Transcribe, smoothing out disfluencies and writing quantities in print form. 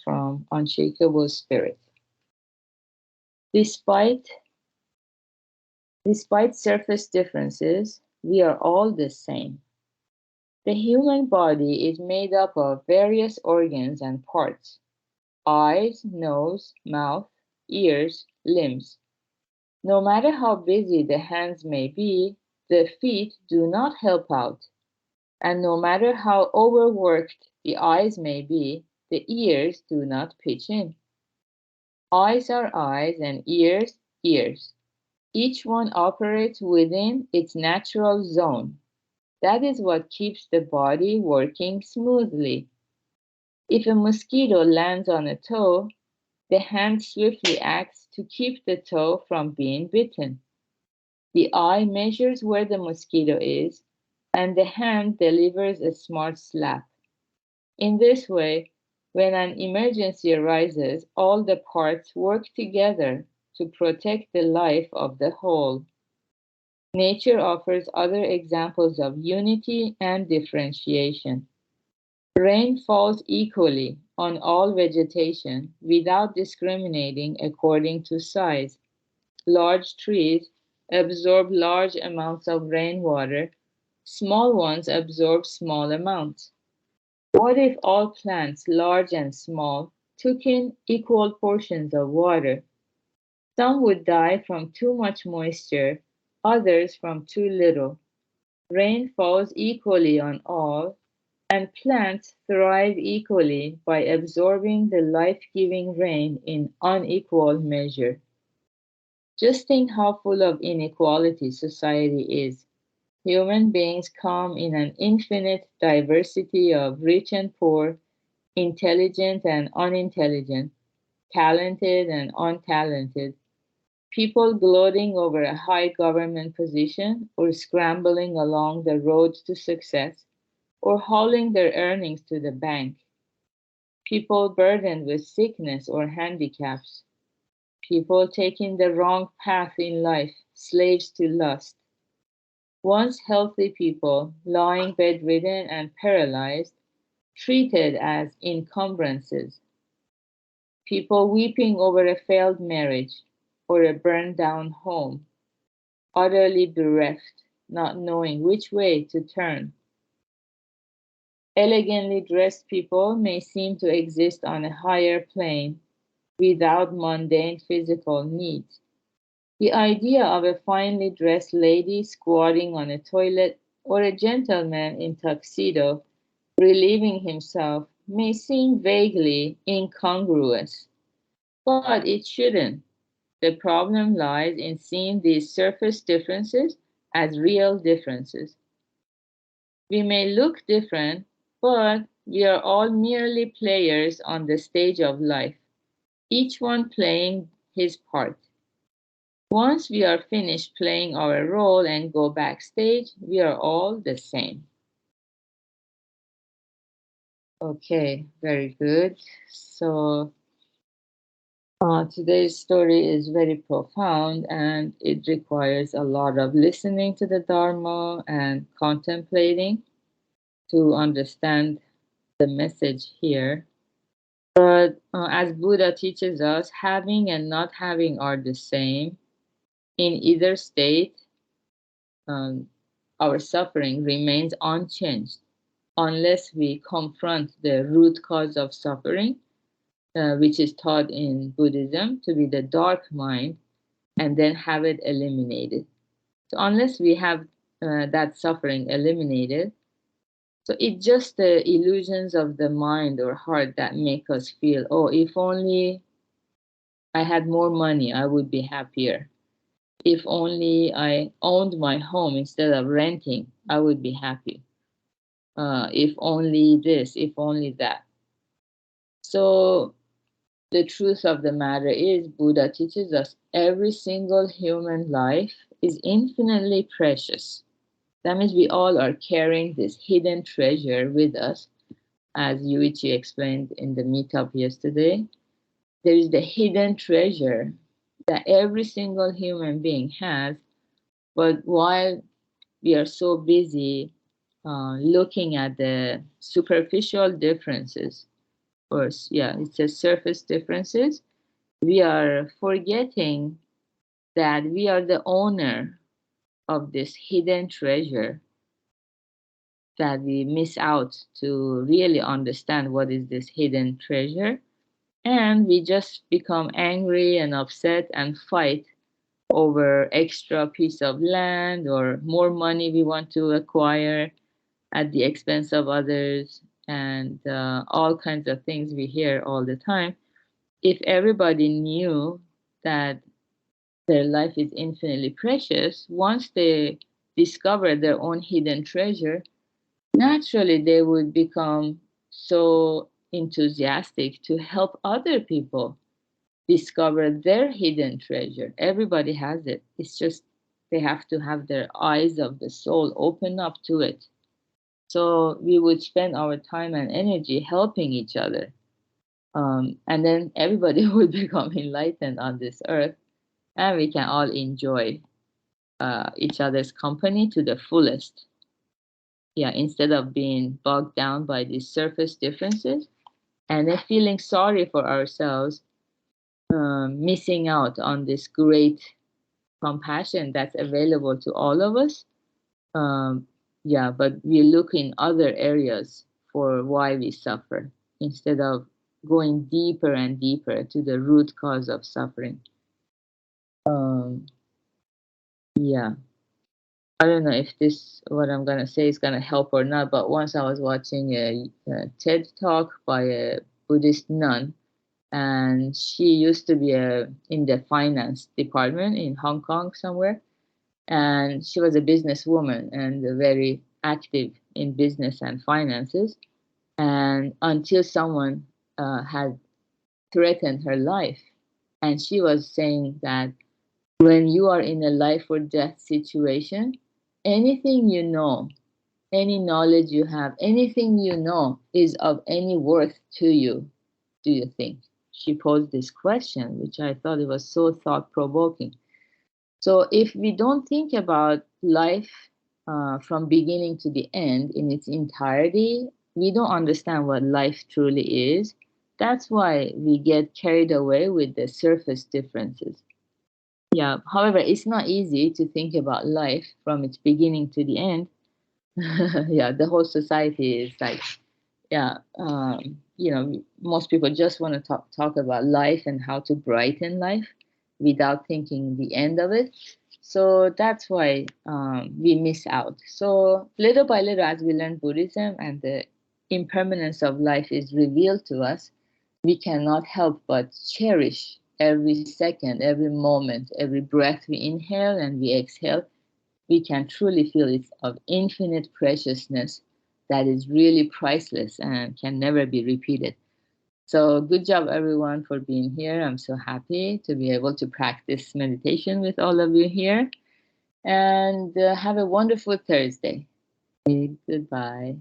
from Unshakable Spirit. Despite, despite surface differences, we are all the same. The human body is made up of various organs and parts: eyes, nose, mouth, ears, limbs. No matter how busy the hands may be, the feet do not help out. And no matter how overworked the eyes may be, the ears do not pitch in. Eyes are eyes and ears, ears. Each one operates within its natural zone. That is what keeps the body working smoothly. If a mosquito lands on a toe, the hand swiftly acts to keep the toe from being bitten. The eye measures where the mosquito is, and the hand delivers a smart slap. In this way, when an emergency arises, all the parts work together to protect the life of the whole. Nature offers other examples of unity and differentiation. Rain falls equally on all vegetation without discriminating according to size. Large trees absorb large amounts of rainwater, small ones absorb small amounts. What if all plants, large and small, took in equal portions of water? Some would die from too much moisture, others from too little. Rain falls equally on all, and plants thrive equally by absorbing the life-giving rain in unequal measure. Just think how full of inequality society is. Human beings come in an infinite diversity of rich and poor, intelligent and unintelligent, talented and untalented, people gloating over a high government position or scrambling along the road to success or hauling their earnings to the bank, people burdened with sickness or handicaps, people taking the wrong path in life, slaves to lust. Once healthy people, lying bedridden and paralyzed, treated as encumbrances. People weeping over a failed marriage or a burned down home, utterly bereft, not knowing which way to turn. Elegantly dressed people may seem to exist on a higher plane without mundane physical needs. The idea of a finely dressed lady squatting on a toilet or a gentleman in tuxedo relieving himself may seem vaguely incongruous, but it shouldn't. The problem lies in seeing these surface differences as real differences. We may look different, but we are all merely players on the stage of life, each one playing his part. Once we are finished playing our role and go backstage, we are all the same. Okay, very good. So today's story is very profound and it requires a lot of listening to the Dharma and contemplating to understand the message here. But as Buddha teaches us, having and not having are the same. In either state, um, our suffering remains unchanged unless we confront the root cause of suffering, which is taught in Buddhism to be the dark mind, and then have it eliminated. So, unless we have that suffering eliminated, so it's just the illusions of the mind or heart that make us feel, oh, if only I had more money, I would be happier. If only I owned my home instead of renting, I would be happy. If only this, if only that. So the truth of the matter is, Buddha teaches us every single human life is infinitely precious. That means we all are carrying this hidden treasure with us, as Yuichi explained in the meetup yesterday. There is the hidden treasure that every single human being has, but while we are so busy looking at the superficial differences, or yeah, it says surface differences, we are forgetting that we are the owner of this hidden treasure, that we miss out to really understand what is this hidden treasure. And we just become angry and upset and fight over extra piece of land or more money we want to acquire at the expense of others, and all kinds of things we hear all the time. If everybody knew that their life is infinitely precious, once they discover their own hidden treasure, naturally they would become so enthusiastic to help other people discover their hidden treasure. Everybody has it. It's just they have to have their eyes of the soul open up to it. So we would spend our time and energy helping each other. And then everybody would become enlightened on this earth, and we can all enjoy each other's company to the fullest. Yeah, instead of being bogged down by these surface differences and then feeling sorry for ourselves, missing out on this great compassion that's available to all of us. Um, yeah, but we look in other areas for why we suffer instead of going deeper and deeper to the root cause of suffering. Um, yeah, I don't know if this what I'm gonna say is gonna help or not. But once I was watching a TED talk by a Buddhist nun, and she used to be in the finance department in Hong Kong somewhere, and she was a businesswoman and very active in business and finances. And until someone had threatened her life, and she was saying that when you are in a life or death situation, anything you know, any knowledge you have, anything you know is of any worth to you, do you think? She posed this question, which I thought it was so thought provoking. So if we don't think about life from beginning to the end in its entirety, we don't understand what life truly is. That's why we get carried away with the surface differences. Yeah, however, it's not easy to think about life from its beginning to the end. Yeah, the whole society is like, yeah, most people just want to talk about life and how to brighten life without thinking the end of it. So that's why we miss out. So little by little, as we learn Buddhism and the impermanence of life is revealed to us, we cannot help but cherish every second, every moment, every breath we inhale and we exhale. We can truly feel it's of infinite preciousness that is really priceless and can never be repeated. So, good job, everyone, for being here. I'm so happy to be able to practice meditation with all of you here. And have a wonderful Thursday. Goodbye.